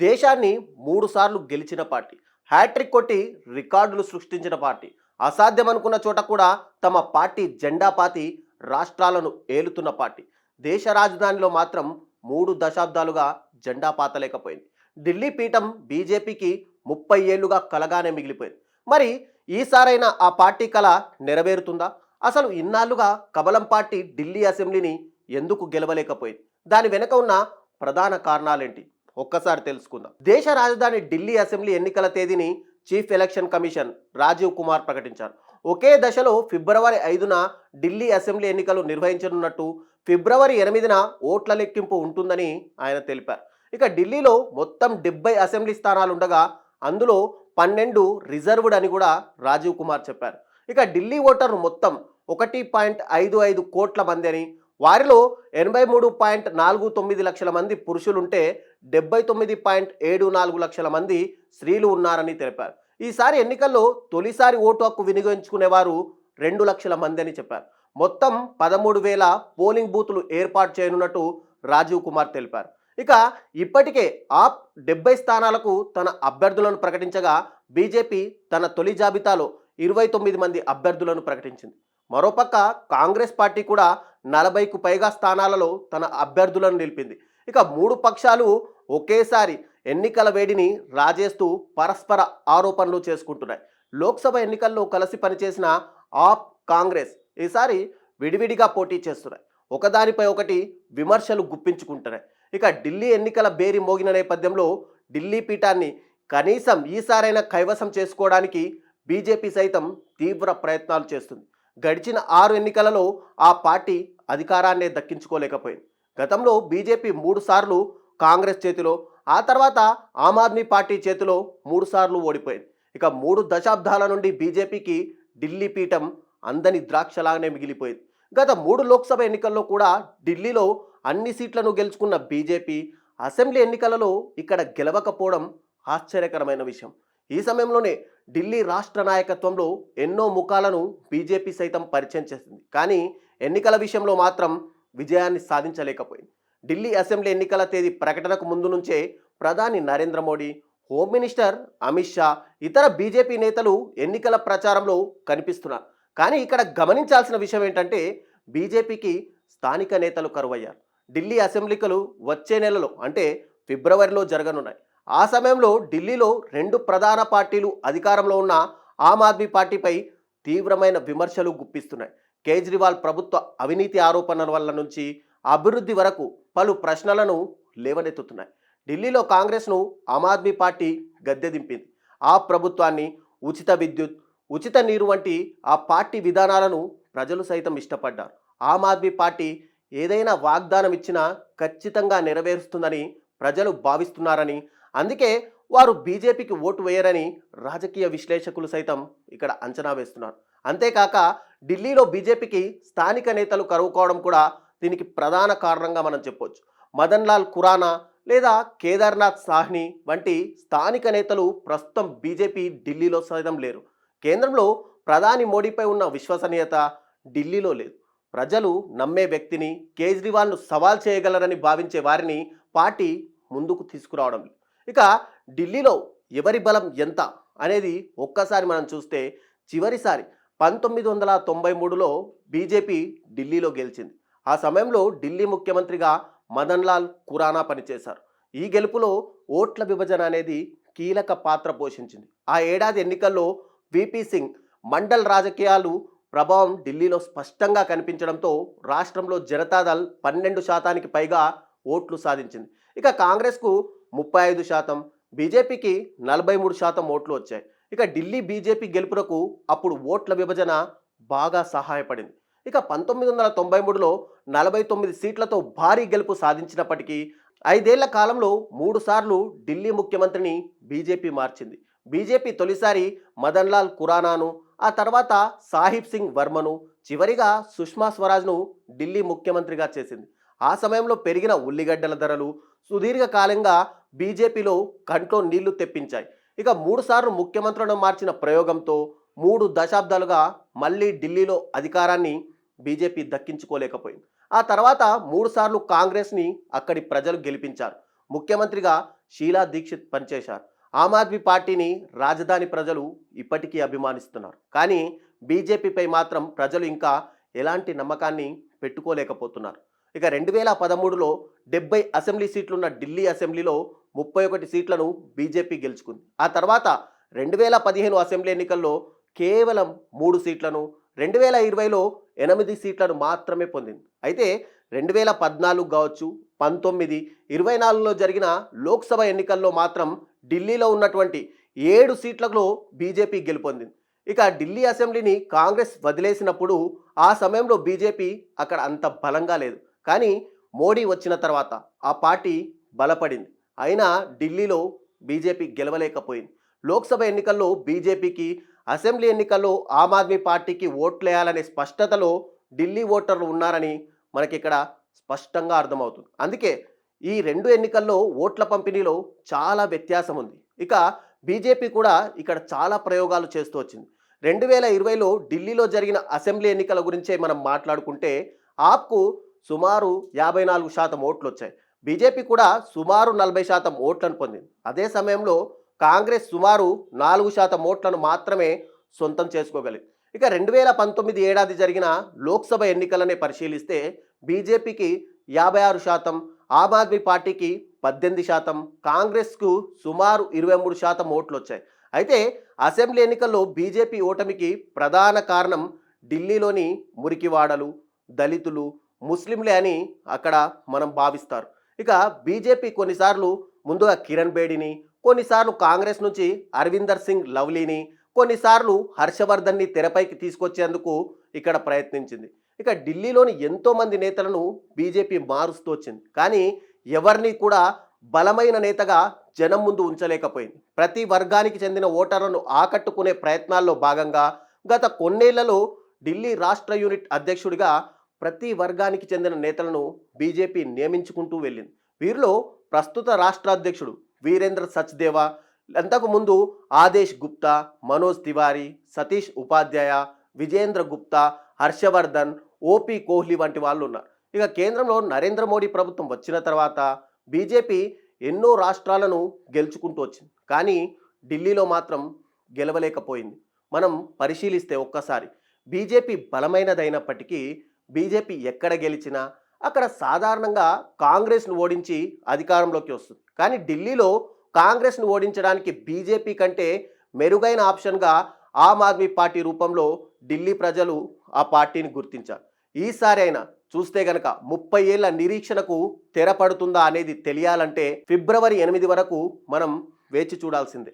దేశాన్ని 3 సార్లు గెలిచిన పార్టీ, హ్యాట్రిక్ కొట్టి రికార్డులు సృష్టించిన పార్టీ, అసాధ్యం అనుకున్న చోట కూడా తమ పార్టీ జెండా పాతి రాష్ట్రాలను ఏలుతున్న పార్టీ దేశ రాజధానిలో మాత్రం 3 దశాబ్దాలుగా జెండా పాతలేకపోయింది. ఢిల్లీ పీఠం బీజేపీకి 30 ఏళ్లుగా కలగానే మిగిలిపోయింది. మరి ఈసారైనా ఆ పార్టీ కల నెరవేరుతుందా? అసలు ఇన్నాళ్లుగా కమలం పార్టీ ఢిల్లీ అసెంబ్లీని ఎందుకు గెలవలేకపోయింది? దాని వెనుక ఉన్న ప్రధాన కారణాలేంటి? ఒక్కసారి తెలుసుకుందాం. దేశ రాజధాని ఢిల్లీ అసెంబ్లీ ఎన్నికల తేదీని chief election commission Rajiv Kumar ప్రకటించారు. ఒకే దశలో ఫిబ్రవరి 5న ఢిల్లీ అసెంబ్లీ ఎన్నికలు నిర్వహించనున్నట్టు, ఫిబ్రవరి 8న ఓట్ల లెక్కింపు ఉంటుందని ఆయన తెలిపారు. ఇక ఢిల్లీలో మొత్తం 70 అసెంబ్లీ స్థానాలు ఉండగా అందులో 12 రిజర్వ్డ్ అని కూడా రాజీవ్ కుమార్ చెప్పారు. ఇక ఢిల్లీ ఓటర్లు మొత్తం 1.55 కోట్ల మంది అని, వారిలో 83.49 లక్షల మంది పురుషులుంటే 79.74 లక్షల మంది స్త్రీలు ఉన్నారని తెలిపారు. ఈసారి ఎన్నికల్లో తొలిసారి ఓటు హక్కు వినియోగించుకునేవారు 2 లక్షల మంది అని చెప్పారు. మొత్తం 13,000 పోలింగ్ బూతులు ఏర్పాటు చేయనున్నట్టు రాజీవ్ కుమార్ తెలిపారు. ఇక ఇప్పటికే ఆప్ 70 స్థానాలకు తన అభ్యర్థులను ప్రకటించగా బీజేపీ తన తొలి జాబితాలో 29 మంది అభ్యర్థులను ప్రకటించింది. మరోపక్క కాంగ్రెస్ పార్టీ కూడా 40కు పైగా స్థానాలలో తన అభ్యర్థులను నిలిపింది. ఇక 3 పక్షాలు ఒకేసారి ఎన్నికల వేడిని రాజేస్తూ పరస్పర ఆరోపణలు చేసుకుంటున్నాయి. లోక్సభ ఎన్నికల్లో కలిసి పనిచేసిన ఆప్, కాంగ్రెస్ ఈసారి విడివిడిగా పోటీ చేస్తున్నాయి. ఒకదానిపై ఒకటి విమర్శలు గుప్పించుకుంటున్నాయి. ఇక ఢిల్లీ ఎన్నికల బేరి మోగిన నేపథ్యంలో ఢిల్లీ పీఠాన్ని కనీసం ఈసారైనా కైవసం చేసుకోవడానికి బీజేపీ సైతం తీవ్ర ప్రయత్నాలు చేస్తుంది. గడిచిన 6 ఎన్నికలలో ఆ పార్టీ అధికారాన్నే దక్కించుకోలేకపోయింది. గతంలో బీజేపీ 3 సార్లు కాంగ్రెస్ చేతిలో, ఆ తర్వాత ఆమ్ ఆద్మీ పార్టీ చేతిలో 3 సార్లు ఓడిపోయింది. ఇక 3 దశాబ్దాల నుండి బీజేపీకి ఢిల్లీ పీఠం అందని ద్రాక్షలాగానే మిగిలిపోయింది. గత 3 లోక్సభ ఎన్నికల్లో కూడా ఢిల్లీలో అన్ని సీట్లను గెలుచుకున్న బీజేపీ అసెంబ్లీ ఎన్నికలలో ఇక్కడ గెలవకపోవడం ఆశ్చర్యకరమైన విషయం. ఈ సమయంలోనే ఢిల్లీ రాష్ట్ర నాయకత్వంలో ఎన్నో ముఖాలను బీజేపీ సైతం పరిచయం చేసింది. కానీ ఎన్నికల విషయంలో మాత్రం విజయాన్ని సాధించలేకపోయింది. ఢిల్లీ అసెంబ్లీ ఎన్నికల తేదీ ప్రకటనకు ముందు నుంచే ప్రధాని నరేంద్ర మోడీ, హోమ్ మినిస్టర్ అమిత్ షా, ఇతర బీజేపీ నేతలు ఎన్నికల ప్రచారంలో కనిపిస్తున్నారు. కానీ ఇక్కడ గమనించాల్సిన విషయం ఏంటంటే బీజేపీకి స్థానిక నేతలు కరువయ్యారు. ఢిల్లీ అసెంబ్లీకలు వచ్చే నెలలో అంటే ఫిబ్రవరిలో జరగనున్నాయి. ఆ సమయంలో ఢిల్లీలో 2 ప్రధాన పార్టీలు అధికారంలో ఉన్న ఆమ్ ఆద్మీ పార్టీపై తీవ్రమైన విమర్శలు గుప్పిస్తున్నాయి. కేజ్రీవాల్ ప్రభుత్వ అవినీతి ఆరోపణల వల్ల నుంచి అభివృద్ధి వరకు పలు ప్రశ్నలను లేవనెత్తుతున్నాయి. ఢిల్లీలో కాంగ్రెస్ను ఆమ్ ఆద్మీ పార్టీ గద్దె దింపింది. ఆ ప్రభుత్వాన్ని, ఉచిత విద్యుత్, ఉచిత నీరు వంటి ఆ పార్టీ విధానాలను ప్రజలు సైతం ఇష్టపడ్డారు. ఆమ్ ఆద్మీ పార్టీ ఏదైనా వాగ్దానం ఇచ్చినా ఖచ్చితంగా నెరవేరుస్తుందని ప్రజలు భావిస్తున్నారని, అందుకే వారు బీజేపీకి ఓటు వేయరని రాజకీయ విశ్లేషకులు సైతం ఇక్కడ అంచనా వేస్తున్నారు. అంతేకాక ఢిల్లీలో బీజేపీకి స్థానిక నేతలు కరువుకోవడం కూడా దీనికి ప్రధాన కారణంగా మనం చెప్పొచ్చు. మదన్ లాల్ ఖురానా లేదా కేదార్నాథ్ సాహ్ని వంటి స్థానిక నేతలు ప్రస్తుతం బీజేపీ ఢిల్లీలో సైతం లేరు. కేంద్రంలో ప్రధాని మోడీపై ఉన్న విశ్వసనీయత ఢిల్లీలో లేదు. ప్రజలు నమ్మే వ్యక్తిని, కేజ్రీవాల్ను సవాల్ చేయగలరని భావించే వారిని పార్టీ ముందుకు తీసుకురావడం లేదు. ఇక ఢిల్లీలో ఎవరి బలం ఎంత అనేది ఒక్కసారి మనం చూస్తే చివరిసారి 1993లో బీజేపీ ఢిల్లీలో గెలిచింది. ఆ సమయంలో ఢిల్లీ ముఖ్యమంత్రిగా మదన్ లాల్ ఖురానా పనిచేశారు. ఈ గెలుపులో ఓట్ల విభజన అనేది కీలక పాత్ర పోషించింది. ఆ ఏడాది ఎన్నికల్లో వీపీ సింగ్ మండల్ రాజకీయాలు ప్రభావం ఢిల్లీలో స్పష్టంగా కనిపించడంతో రాష్ట్రంలో జనతాదళ్ 12% పైగా ఓట్లు సాధించింది. ఇక కాంగ్రెస్కు 35%, బీజేపీకి 43% ఓట్లు వచ్చాయి. ఇక ఢిల్లీ బీజేపీ గెలుపునకు అప్పుడు ఓట్ల విభజన బాగా సహాయపడింది. ఇక 1993లో 49 సీట్లతో భారీ గెలుపు సాధించినప్పటికీ 5 ఏళ్ల కాలంలో 3 సార్లు ఢిల్లీ ముఖ్యమంత్రిని బీజేపీ మార్చింది. బీజేపీ తొలిసారి మదన్ లాల్ ఖురానాను, ఆ తర్వాత సాహిబ్ సింగ్ వర్మను, చివరిగా సుష్మా స్వరాజ్ను ఢిల్లీ ముఖ్యమంత్రిగా చేసింది. ఆ సమయంలో పెరిగిన ఉల్లిగడ్డల ధరలు సుదీర్ఘకాలంగా బీజేపీలో కంట్లో నీళ్లు తెప్పించాయి. ఇక 3 సార్లు ముఖ్యమంత్రులను మార్చిన ప్రయోగంతో 3 దశాబ్దాలుగా మళ్ళీ ఢిల్లీలో అధికారాన్ని బీజేపీ దక్కించుకోలేకపోయింది. ఆ తర్వాత 3 సార్లు కాంగ్రెస్ని అక్కడి ప్రజలు గెలిపించారు. ముఖ్యమంత్రిగా షీలా దీక్షిత్ పనిచేశారు. ఆమ్ ఆద్మీ పార్టీని రాజధాని ప్రజలు ఇప్పటికీ అభిమానిస్తున్నారు. కానీ బీజేపీపై మాత్రం ప్రజలు ఇంకా ఎలాంటి నమ్మకాన్ని పెట్టుకోలేకపోతున్నారు. ఇక 2013లో 70 అసెంబ్లీ సీట్లున్న ఢిల్లీ అసెంబ్లీలో 31 సీట్లను బీజేపీ గెలుచుకుంది. ఆ తర్వాత 2015 అసెంబ్లీ ఎన్నికల్లో కేవలం 3 సీట్లను, 2020లో 8 సీట్లను మాత్రమే పొందింది. అయితే 2014 కావచ్చు, 19, 24లో జరిగిన లోక్సభ ఎన్నికల్లో మాత్రం ఢిల్లీలో ఉన్నటువంటి 7 సీట్లలో బీజేపీ గెలుపొందింది. ఇక ఢిల్లీ అసెంబ్లీని కాంగ్రెస్ వదిలేసినప్పుడు ఆ సమయంలో బీజేపీ అక్కడ అంత బలంగా లేదు. కానీ మోడీ వచ్చిన తర్వాత ఆ పార్టీ బలపడింది. అయినా ఢిల్లీలో బీజేపీ గెలవలేకపోయింది. లోక్సభ ఎన్నికల్లో బీజేపీకి, అసెంబ్లీ ఎన్నికల్లో ఆమ్ ఆద్మీ పార్టీకి ఓట్లేయాలనే స్పష్టతలో ఢిల్లీ ఓటర్లు ఉన్నారని మనకిక్కడ స్పష్టంగా అర్థమవుతుంది. అందుకే ఈ 2 ఎన్నికల్లో ఓట్ల పంపిణీలో చాలా వ్యత్యాసం ఉంది. ఇక బీజేపీ కూడా ఇక్కడ చాలా ప్రయోగాలు చేస్తూ వచ్చింది. 2020లో ఢిల్లీలో జరిగిన అసెంబ్లీ ఎన్నికల గురించే మనం మాట్లాడుకుంటే ఆప్కు సుమారు 54% ఓట్లు వచ్చాయి. బీజేపీ కూడా సుమారు 40% ఓట్లను పొందింది. అదే సమయంలో కాంగ్రెస్ సుమారు 4% ఓట్లను మాత్రమే సొంతం చేసుకోగలిగింది. ఇక 2019 ఏడాది జరిగిన లోక్సభ ఎన్నికలనే పరిశీలిస్తే బీజేపీకి 56%, ఆమ్ ఆద్మీ పార్టీకి 18%, కాంగ్రెస్కు సుమారు 23% ఓట్లు వచ్చాయి. అయితే అసెంబ్లీ ఎన్నికల్లో బీజేపీ ఓటమికి ప్రధాన కారణం ఢిల్లీలోని మురికివాడలు, దళితులు, ముస్లింలే అని అక్కడ మనం భావిస్తారు. ఇక బీజేపీ కొన్నిసార్లు ముందుగా కిరణ్ బేడిని, కొన్నిసార్లు కాంగ్రెస్ నుంచి అరవిందర్ సింగ్ లవ్లీని, కొన్నిసార్లు హర్షవర్ధన్ని తెరపైకి తీసుకొచ్చేందుకు ఇక్కడ ప్రయత్నించింది. ఇక ఢిల్లీలోని ఎంతోమంది నేతలను బీజేపీ మారుస్తూ వచ్చింది. కానీ ఎవరిని కూడా బలమైన నేతగా జనం ముందు ఉంచలేకపోయింది. ప్రతి వర్గానికి చెందిన ఓటర్లను ఆకట్టుకునే ప్రయత్నాల్లో భాగంగా గత కొన్నేళ్లలో ఢిల్లీ రాష్ట్ర యూనిట్ అధ్యక్షుడిగా ప్రతి వర్గానికి చెందిన నేతలను బీజేపీ నియమించుకుంటూ వెళ్ళింది. వీరిలో ప్రస్తుత రాష్ట్ర అధ్యక్షుడు వీరేంద్ర సచ్దేవా, అంతకుముందు ఆదేశ్ గుప్తా, మనోజ్ తివారీ, సతీష్ ఉపాధ్యాయ, విజేంద్ర గుప్తా, హర్షవర్ధన్, ఓపీ కోహ్లీ వంటి వాళ్ళు ఉన్నారు. ఇక కేంద్రంలో నరేంద్ర మోడీ ప్రభుత్వం వచ్చిన తర్వాత బీజేపీ ఎన్నో రాష్ట్రాలను గెలుచుకుంటూ వచ్చింది. కానీ ఢిల్లీలో మాత్రం గెలవలేకపోయింది. మనం పరిశీలిస్తే ఒక్కసారి బీజేపీ బలమైనదైనప్పటికీ బీజేపీ ఎక్కడ గెలిచినా అక్కడ సాధారణంగా కాంగ్రెస్ను ఓడించి అధికారంలోకి వస్తుంది. కానీ ఢిల్లీలో కాంగ్రెస్ను ఓడించడానికి బీజేపీ కంటే మెరుగైన ఆప్షన్గా ఆమ్ ఆద్మీ పార్టీ రూపంలో ఢిల్లీ ప్రజలు ఆ పార్టీని గుర్తించారు. ఈసారి అయినా చూస్తే గనక 30 ఏళ్ల నిరీక్షణకు తెరపడుతుందా అనేది తెలియాలంటే ఫిబ్రవరి 8 వరకు మనం వేచి చూడాల్సిందే.